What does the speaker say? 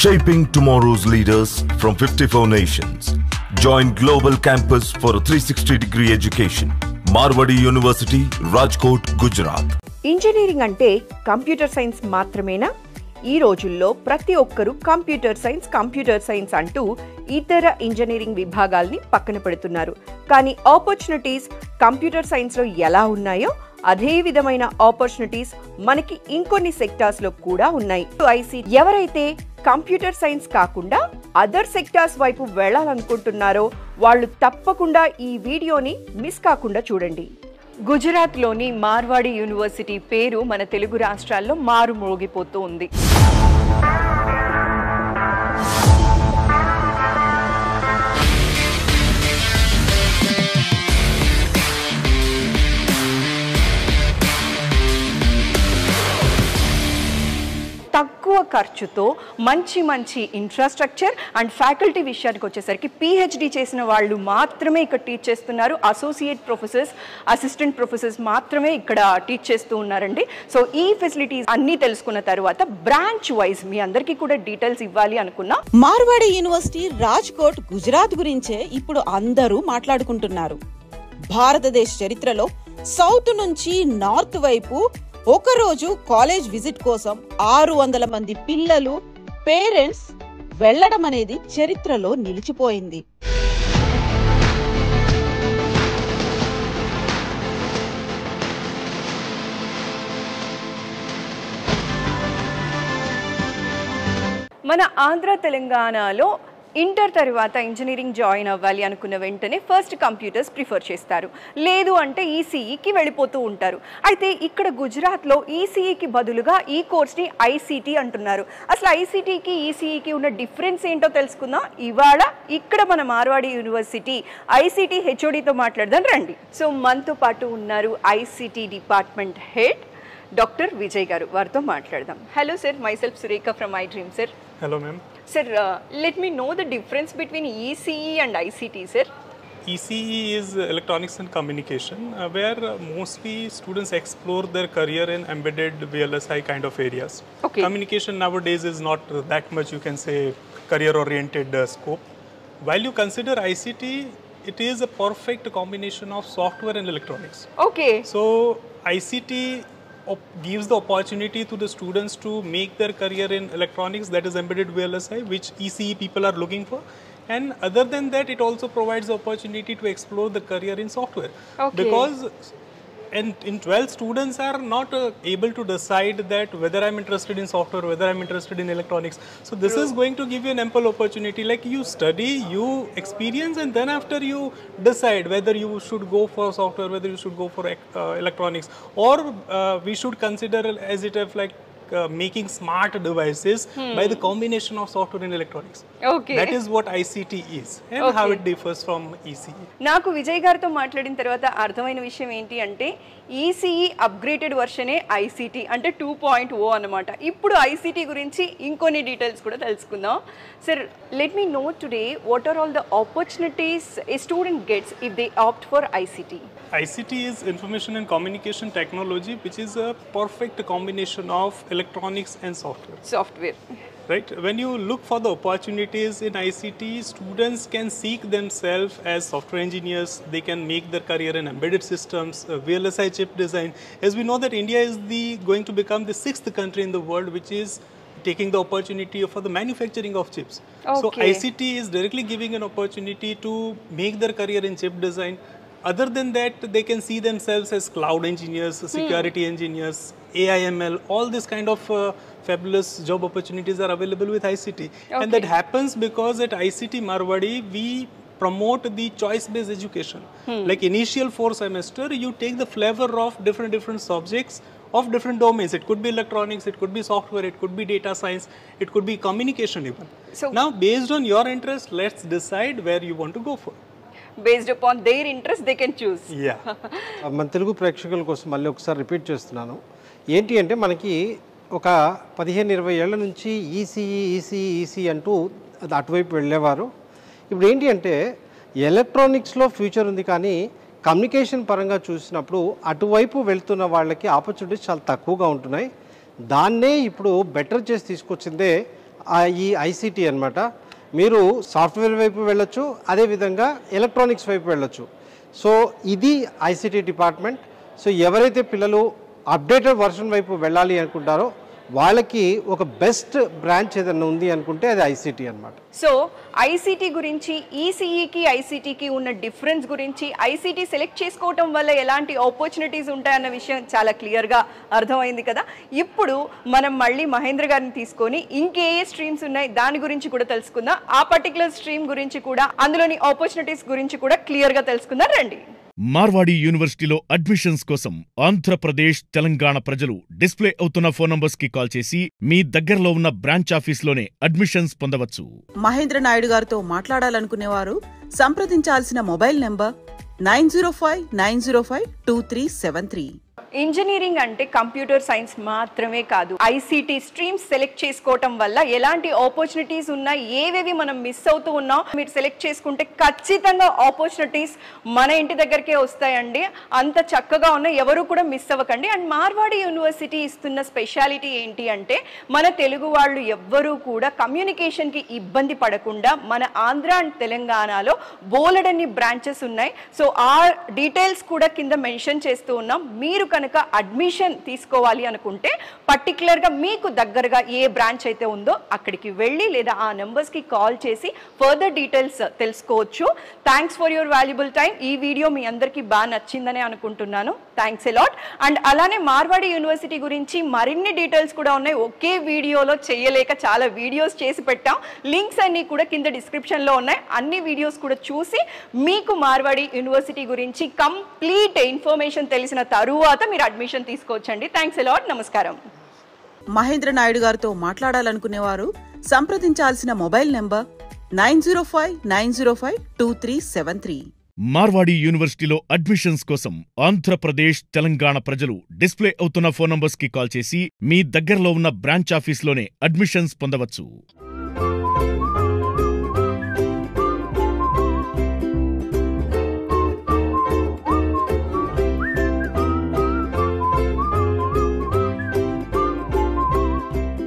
Shaping tomorrow's leaders from 54 nations. Join Global Campus for a 360-degree education. Marwadi University, Rajkot, Gujarat. Engineering అంటే computer science మాత్రమేనా? ఈ రోజుల్లో ప్రతి ఒక్కరూ computer science అంటూ ఇతర ఇంజనీరింగ్ విభాగాల్ని పక్కన పెడుతున్నారు. కానీ ఆపర్చునిటీస్ కంప్యూటర్ సైన్స్లో ఎలా ఉన్నాయో అదే విధమైన ఆపర్చునిటీస్ మనకి ఇంకొన్ని సెక్టార్స్లో కూడా ఉన్నాయి. ఎవరైతే కంప్యూటర్ సైన్స్ కాకుండా అదర్ సెక్టార్స్ వైపు వెళ్ళాలనుకుంటున్నారో వాళ్ళు తప్పకుండా ఈ వీడియోని మిస్ కాకుండా చూడండి. గుజరాత్లోని మార్వాడి యూనివర్సిటీ పేరు మన తెలుగు రాష్ట్రాల్లో మారుమోగిపోతూ ఉంది. తక్కువ ఖర్చుతో మంచి ఇన్ఫ్రాస్ట్రక్చర్ అండ్ ఫ్యాకల్టీ విషయానికి వచ్చేసరికి పిహెచ్డి చేసిన వాళ్ళు మాత్రమే ఇక్కడ టీచ్ చేస్తున్నారు. అసోసియేట్ ప్రొఫెసర్స్, అసిస్టెంట్ ప్రొఫెసర్స్ మాత్రమే ఇక్కడ టీచ్ చేస్తూ ఉన్నారండి. సో ఈ ఫెసిలిటీస్ అన్నీ తెలుసుకున్న తర్వాత బ్రాంచ్ వైజ్ మీ అందరికీ కూడా డీటెయిల్స్ ఇవ్వాలి అనుకున్నా. మార్వాడి యూనివర్సిటీ రాజ్కోట్ గుజరాత్ గురించే ఇప్పుడు అందరూ మాట్లాడుకుంటున్నారు. భారతదేశ చరిత్రలో సౌత్ నుంచి నార్త్ వైపు ఒకరోజు కాలేజ్ విజిట్ కోసం 600 మంది పిల్లలు, పేరెంట్స్ వెళ్లడం అనేది చరిత్రలో నిలిచిపోయింది. మన ఆంధ్ర తెలంగాణలో ఇంటర్ తర్వాత ఇంజనీరింగ్ జాయిన్ అవ్వాలి అనుకున్న వెంటనే ఫస్ట్ కంప్యూటర్స్ ప్రిఫర్ చేస్తారు, లేదు అంటే ఈసీఈకి వెళ్ళిపోతూ ఉంటారు. అయితే ఇక్కడ గుజరాత్లో ఈసీఈకి బదులుగా ఈ కోర్స్ని ఐసీటీ అంటున్నారు. అసలు ఐసీటీకి ఈసీఈకి ఉన్న డిఫరెన్స్ ఏంటో తెలుసుకుందాం ఇవాళ ఇక్కడ మన మార్వాడి యూనివర్సిటీ ఐసీటీ హెచ్ఓడితో మాట్లాడదాం రండి. సో మనతో పాటు ఉన్నారు ICT department head doctor Vijay గారు, వారితో మాట్లాడదాం. Hello sir, my self Surekha from I dream sir. Hello ma'am. Sir, let me know the difference between ECE and ICT, sir. ECE is Electronics and Communication, where mostly students explore their career in embedded VLSI kind of areas. Okay. Communication nowadays is not that much, you can say, career-oriented scope. While you consider ICT, it is a perfect combination of software and electronics. Okay. So ICT gives the opportunity to the students to make their career in electronics, that is embedded VLSI, which ECE people are looking for. And other than that, it also provides the opportunity to explore the career in software. Okay. Because in 12 students are not able to decide that whether I'm interested in software, whether I'm interested in electronics. So this is going to give you an ample opportunity, like you study, you experience, and then after you decide whether you should go for software, whether you should go for electronics, or we should consider as it of like making smart devices by the combination of software and electronics. Okay. That is what ICT is and how it differs from ECE. నాకు విజయ్ గారితో మాట్లాడిన తర్వాత అర్థమైన విషయం ఏంటి అంటే ECE upgraded వర్షనే ICT అంటే 2.0 అన్నమాట. ఇప్పుడు ఐసీటీ గురించి ఇంకొన్ని డీటెయిల్స్ కూడా తెలుసుకుందాం. Sir, let me know today what are all the opportunities a student gets if they opt for ICT. ICT is information and communication technology, which is a perfect combination of electronics and software. Right? When you look for the opportunities in ICT, students can seek themselves as software engineers. They can make their career in embedded systems, VLSI chip design. As we know that India is going to become the 6th country in the world which is taking the opportunity for the manufacturing of chips. Okay. So ICT is directly giving an opportunity to make their career in chip design. Other than that, they can see themselves as cloud engineers, security engineers, AI/ML, all this kind of fabulous job opportunities are available with ICT. Okay. And that happens because at ICT Marwadi, we promote the choice-based education. Like initial 4 semester, you take the flavor of different subjects of different domains. It could be electronics, it could be software, it could be data science, it could be communication even. So now, based on your interest, let's decide where you want to go for. Based upon their interest, they can choose. Yeah. మన తెలుగు ప్రేక్షకుల కోసం మళ్ళీ ఒకసారి repeat చేస్తున్నాను. ఏంటి అంటే మనకి ఒక 15-20 ఏళ్ల నుంచి ఈసీ అంటూ అటువైపు వెళ్ళేవారు. ఇప్పుడు ఏంటి అంటే ఎలక్ట్రానిక్స్లో ఫ్యూచర్ ఉంది, కానీ కమ్యూనికేషన్ పరంగా చూసినప్పుడు అటువైపు వెళ్తున్న వాళ్ళకి ఆపర్చునిటీస్ చాలా తక్కువగా ఉంటున్నాయి. దాన్నే ఇప్పుడు బెటర్ చేసి తీసుకొచ్చిందే ఈ ఐసీటీ అన్నమాట. మీరు సాఫ్ట్వేర్ వైపు వెళ్ళొచ్చు, అదేవిధంగా ఎలక్ట్రానిక్స్ వైపు వెళ్ళొచ్చు. సో ఇది ఐసీటీ డిపార్ట్మెంట్. సో ఎవరైతే పిల్లలు అప్డేటెడ్ వర్షన్ వైపు వెళ్ళాలి అనుకుంటారో వాళ్ళకి ఒక బెస్ట్ బ్రాంచ్ ఏదైనా ఉంది అనుకుంటే అది ఐసీటీ అన్నమాట. సో ఐసీటీ గురించి, ఈసీఈకి ఐసీటీకి ఉన్న డిఫరెన్స్ గురించి, ఐసీటీ సెలెక్ట్ చేసుకోవటం వల్ల ఎలాంటి ఆపర్చునిటీస్ ఉంటాయన్న విషయం చాలా క్లియర్గా అర్థమైంది కదా. ఇప్పుడు మనం మళ్ళీ మహేంద్ర గారిని తీసుకొని ఇంకే స్ట్రీమ్స్ ఉన్నాయి దాని గురించి కూడా తెలుసుకుందాం. ఆ పర్టికులర్ స్ట్రీమ్ గురించి కూడా, అందులోని ఆపర్చునిటీస్ గురించి కూడా క్లియర్గా తెలుసుకుందాం రండి. మార్వాడి యూనివర్సిటీలో అడ్మిషన్స్ కోసం ఆంధ్రప్రదేశ్, తెలంగాణ ప్రజలు డిస్ప్లే అవుతున్న ఫోన్ నంబర్స్ కి కాల్ చేసి మీ దగ్గరలో ఉన్న బ్రాంచ్ ఆఫీస్లోనే అడ్మిషన్స్ పొందవచ్చు. మహేంద్ర నాయుడు గారితో మాట్లాడాలనుకునేవారు సంప్రదించాల్సిన మొబైల్ నెంబర్ 9059052373. ఇంజనీరింగ్ అంటే కంప్యూటర్ సైన్స్ మాత్రమే కాదు, ఐసీటీ స్ట్రీమ్స్ సెలెక్ట్ చేసుకోవటం వల్ల ఎలాంటి ఆపర్చునిటీస్ ఉన్నాయి, ఏవేవి మనం మిస్ అవుతూ ఉన్నాం, మీరు సెలెక్ట్ చేసుకుంటే ఖచ్చితంగా ఆపర్చునిటీస్ మన ఇంటి దగ్గరకే వస్తాయండి. అంత చక్కగా ఉన్నాయి, ఎవరు కూడా మిస్ అవ్వకండి. అండ్ మార్వాడి యూనివర్సిటీ ఇస్తున్న స్పెషాలిటీ ఏంటి అంటే, మన తెలుగు వాళ్ళు ఎవ్వరూ కూడా కమ్యూనికేషన్కి ఇబ్బంది పడకుండా మన ఆంధ్ర అండ్ తెలంగాణలో బోలెడన్ని బ్రాంచెస్ ఉన్నాయి. సో ఆ డీటెయిల్స్ కూడా కింద మెన్షన్ చేస్తూ ఉన్నాం. మీరు కనుక అడ్మిషన్ తీసుకోవాలి అనుకుంటే పర్టికులర్గా మీకు దగ్గరగా ఏ బ్రాంచ్ అయితే ఉందో అక్కడికి వెళ్ళి లేదా ఆ నెంబర్స్కి కాల్ చేసి ఫర్దర్ డీటెయిల్స్ తెలుసుకోవచ్చు. Thanks for your valuable time. ఈ వీడియో మీ అందరికీ బాగా నచ్చిందని అనుకుంటున్నాను. Thanks a lot. అండ్ అలానే మార్వాడి యూనివర్సిటీ గురించి మరిన్ని డీటెయిల్స్ కూడా ఉన్నాయి. ఒకే వీడియోలో చేయలేక చాలా వీడియోస్ చేసి పెట్టాం. లింక్స్ అన్నీ కూడా కింద డిస్క్రిప్షన్లో ఉన్నాయి. అన్ని వీడియోస్ కూడా చూసి మీకు మార్వాడి యూనివర్సిటీ గురించి కంప్లీట్ ఇన్ఫర్మేషన్ తెలిసిన తరువాత మీరు అడ్మిషన్ తీసుకోవచ్చండి. Thanks a lot. నమస్కారం. మహేంద్ర నాయుడు గారితో మాట్లాడాలనుకునేవారు సంప్రదించాల్సిన మొబైల్ నెంబర్ 9059052373. మార్వాడి యూనివర్సిటీలో అడ్మిషన్స్ కోసం ఆంధ్రప్రదేశ్, తెలంగాణ ప్రజలు డిస్ప్లే అవుతున్న ఫోన్ నంబర్స్ కి కాల్ చేసి మీ దగ్గరలో ఉన్న బ్రాంచ్ ఆఫీస్లోనే అడ్మిషన్స్ పొందవచ్చు.